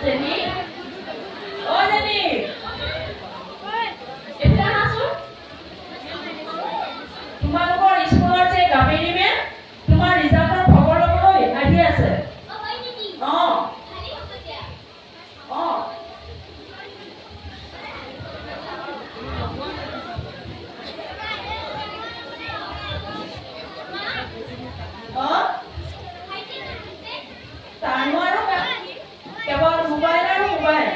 Jenny? Oh, Jenny! It's an answer? তোমালোকৰ স্কুলৰ যে গাবেৰী মেম তোমাৰ ৰিজাল্টৰ খবৰ ল'বলৈ আহি আছে। হয় নেকি? ভালে হ'ব দিয়া। তানো আৰু কেৱল মোবাইল আৰু মোবাইল।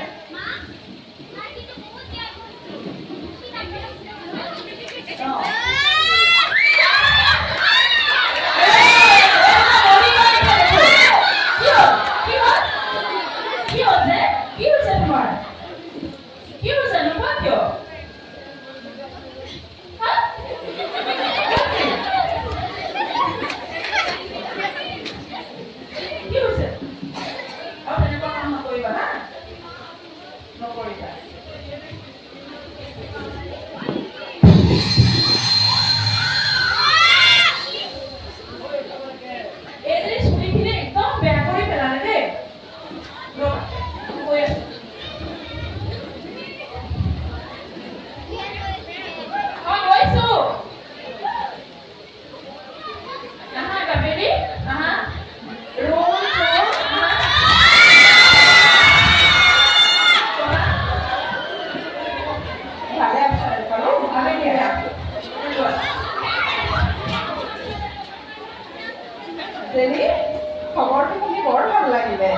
খবৰটো শুনি বৰ ভাল লাগিলে।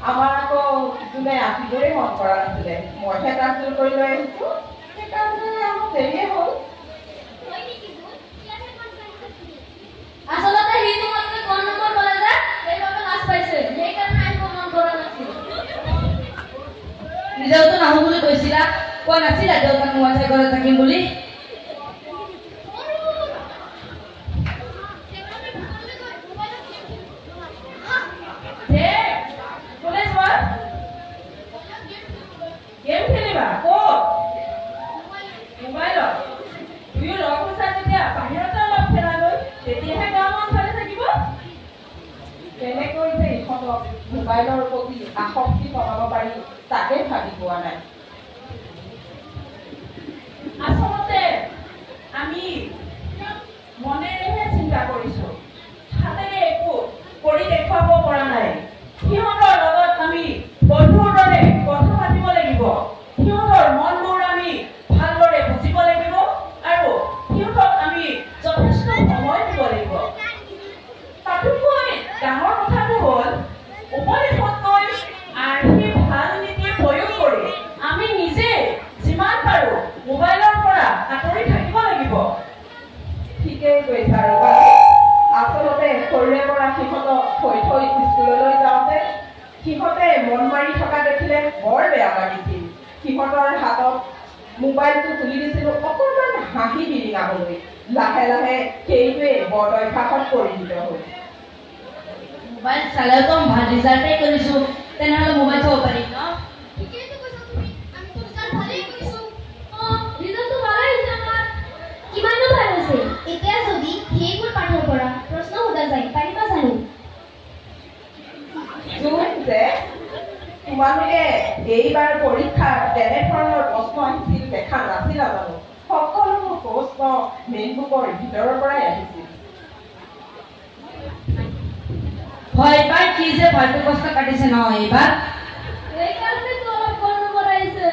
আমাৰ আকৌ যোনে আহিবই মন কৰা নাছিলে, মইহে কামটো কৰি লৈ আহিছো, সেইকাৰণে আমাৰ দেৰিয়ে হ'ল। আচলতে সি তোমাতকৈ কম নম্বৰ পালে যে সেইবাবে লাজ পাইছে, সেইকাৰণে আহিব মন কৰা নাছিল। নিজেওতো নাহো বুলি কৈছিলা, কোৱা নাছিলা দেউতাক মোবাইল চাই ঘৰত থাকিম বুলি? মোবাইলৰ প্ৰতি আসক্তি কমাব পাৰি তাকে ভাবি পোৱা নাই। আচলতে আমি মনেৰেহে চিন্তা কৰিছো, হাতেৰে একো কৰি দেখুৱাব পৰা নাই। সিহঁতৰ লগত আমি বন্ধুৰ দৰে কথা পাতিব লাগিব, সিহঁতৰ মনবোৰ আমি ভালদৰে বুজিব লাগিব আৰু সিহঁতক আমি যথেষ্ট সময় দিব লাগিব। তাতোকৈ ডাঙৰ কথাটো হ'ল উপদেশতকৈ আৰ্হি ভাল নীতি প্ৰয়োগ কৰি আমি নিজে যিমান পাৰো মোবাইলৰ পৰা আঁতৰি থাকিব লাগিব। ঠিকেই কৈছা ৰবা। আচলতে সৰুৰে পৰা সিহঁতক থৈ স্কুললৈ যাওঁতে সিহঁতে মন মাৰি থকা দেখিলে বৰ বেয়া লাগিছিল। সিহঁতৰ হাতত মোবাইলটো তুলি দিছিলো অকণমান হাঁহি বিৰিঙাবলৈ। লাহে লাহে সেইটোৱে বৰ অভ্যাসত পৰিণত হ'ল। মোবাইল চালেতো ভাল ৰিজাল্টেই কৰিছো, তেনেহ'লে মোবাইল চাব পাৰিম ন? ঠিকেইতো কৈছা তুমি, আমিতো ৰিজাল্ট ভালেই কৰিছো। ৰিজাল্টটো ভালেই হৈছে আমাৰ। কিমাননো ভাল হৈছে? এতিয়া যদি সেইবোৰ পাঠৰ পৰা প্ৰশ্ন সোধা যায় পাৰিবা জানো? যে তোমালোকে এইবাৰ পৰীক্ষাত তেনেধৰণৰ প্ৰশ্ন আহিছিল দেখা নাছিলা জানো? সকলোবোৰ প্ৰশ্ন মেইনবুকৰ ভিতৰৰ পৰাই আহিছিল। হয় এইবাৰ কি যে ভালকৈ কষ্ট কাটিছে ন এইবাৰ? সেইকাৰণেতো অলপ কম নম্বৰ আহিছে।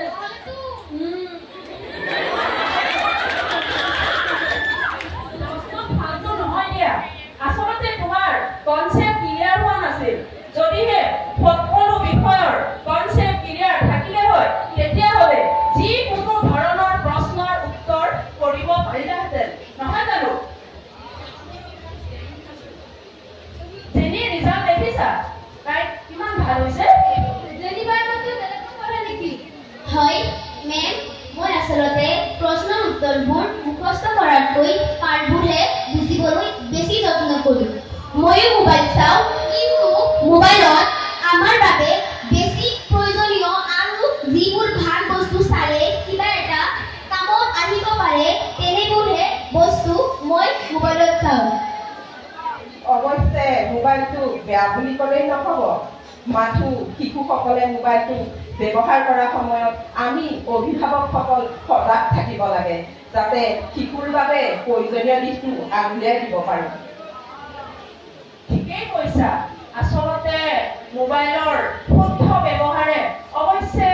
ফালতু নহয় দিয়া, আচলতে তোমাৰ কনচেপ্ট ক্লিয়াৰ হোৱা নাছিল। যদিহে সকলো বিষয়ৰ কনচেপ্ট ক্লিয়াৰ থাকিলে হয় তেতিয়াহ'লে যিকোনো ধৰণৰ প্ৰশ্নৰ উত্তৰ কৰিব পাৰিলাহেঁতেন, নহয় জানো? যেনে ৰিজাল্ট দেখিছা, তাই কিমান ভাল হৈছে। হয় মেম, মই আচলতে প্ৰশ্নৰ উত্তৰবোৰ মুখস্থ কৰাতকৈ পাঠবোৰহে বুজিবলৈ বেছি যত্ন কৰোঁ। ময়ো মোবাইল চাওঁ, কিন্তু মোবাইলত আমাৰ বাবে বেছি প্ৰয়োজনীয় আৰু যিবোৰ ভাল বস্তু চালে কিবা এটা কামত আহিব পাৰে তেনেবোৰহে বস্তু মই মোবাইলত চাওঁ। অৱশ্যে মোবাইলটো বেয়া বুলি ক'লেই নহ'ব। মাথো শিশুসকলে মোবাইলটো ব্যৱহাৰ কৰাৰ সময়ত আমি অভিভাৱকসকল সজাগ থাকিব লাগে যাতে শিশুৰ বাবে প্ৰয়োজনীয় দিশটো আঙুলিয়াই দিব পাৰোঁ। ঠিকেই কৈছা। আচলতে মোবাইলৰ শুদ্ধ ব্যৱহাৰে অৱশ্যে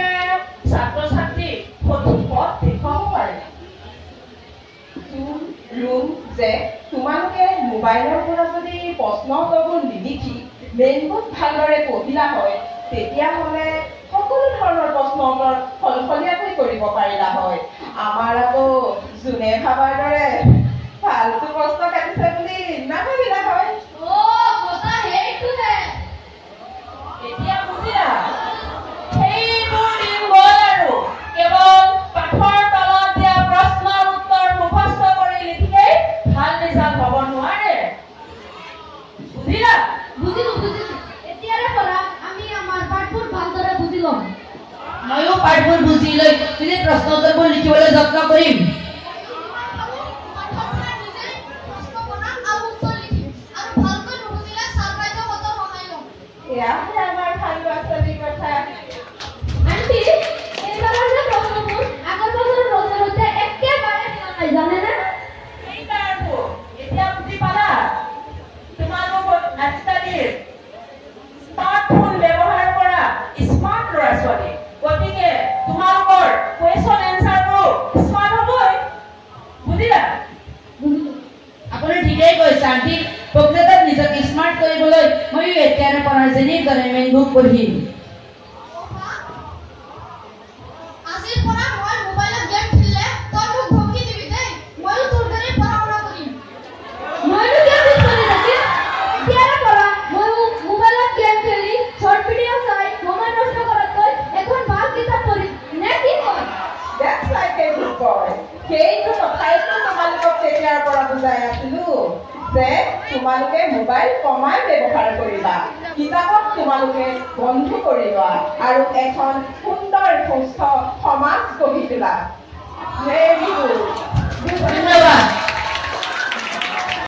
ছাত্ৰ ছাত্ৰীক সঠিক পথ দেখুৱাব পাৰে। যে তোমালোকে মোবাইলৰ পৰা যদি প্ৰশ্ন উত্তৰবোৰ নিলিখি মেইনবোৰ্ড ভালদৰে পঢ়িলা হয় তেতিয়াহ'লে সকলো ধৰণৰ প্ৰশ্ন উত্তৰ সলসলীয়াকৈ কৰিব পাৰিলা হয়। আমাৰ আকৌ যোনে ভাবাৰ দৰে ফাল্টু প্ৰশ্ন কাটিছে বুলি নাভাবিলা হয়। এতিয়া বুজিলা? সেইবোৰ দিন গ'ল আৰু কেৱল পাঠৰ তলত দিয়া প্ৰশ্নৰ উত্তৰ মুখস্থ কৰি লিখিলেই ভাল ৰিজাল্ট হ'ব নোৱাৰে। বুজিলা? বুজিলো। এতিয়াৰে পৰা আমি আমাৰ পাঠবোৰ ভালদৰে বুজি ল'ম। ময়ো পাঠবোৰ বুজি লৈ নিজে প্ৰশ্ন উত্তৰবোৰ লিখিবলৈ যত্ন কৰিম। এয়াহে আমাৰ ভাল ল'ৰা-ছোৱালীৰ কথা। আন্টি, এইবাৰৰ যে প্ৰশ্নবোৰ আগৰ বছৰৰ প্ৰশ্নৰ সৈতে একেবাৰে মিলা নাই, জানেনে? সেইকাৰণে এতিয়া বুজি পালা? তোমালোক আজিকালিৰ স্মাৰ্টফোন ব্যৱহাৰ কৰা স্মাৰ্ট ল'ৰা-ছোৱালী। গতিকে তোমালোকৰ কুৱেশ্যন এনচাৰবোৰ স্মাৰ্ট হ'বই। বুজিলা? আপুনি ঠিকেই কৈছে আণ্টি। প্ৰকৃতত নিজকে স্মাৰ্ট কৰিবলৈ ময়ো এতিয়াৰে পৰা যেনেই দৰে মেইনবুক পঢ়িম। আজিৰ পৰা মই মোবাইলত গেম খেলিলে তই মোক ধমকি দিবি দেই। ময়ো তোৰ দৰে পঢ়া-শুনা কৰিম। মইনো কিয় মিছ কৰি থাকিম? এতিয়াৰে পৰা ময়ো মোবাইলত গেম খেলি শৰ্ট ভিডিঅ' চাই সময় নষ্ট কৰাতকৈ এখন ভাল কিতাপ পঢ়িম। নে কি কয়? That's like a good boy. সেইটো কথাইতো তোমালোকক তেতিয়াৰ পৰা বুজাই আছিলো যে তোমালোকে মোবাইল কমাই ব্যৱহাৰ কৰিবা, কিতাপক তোমালোকে বন্ধ কৰিবা আৰু এখন সুন্দৰ সুস্থ সমাজ গঢ়ি তোলা। Very good.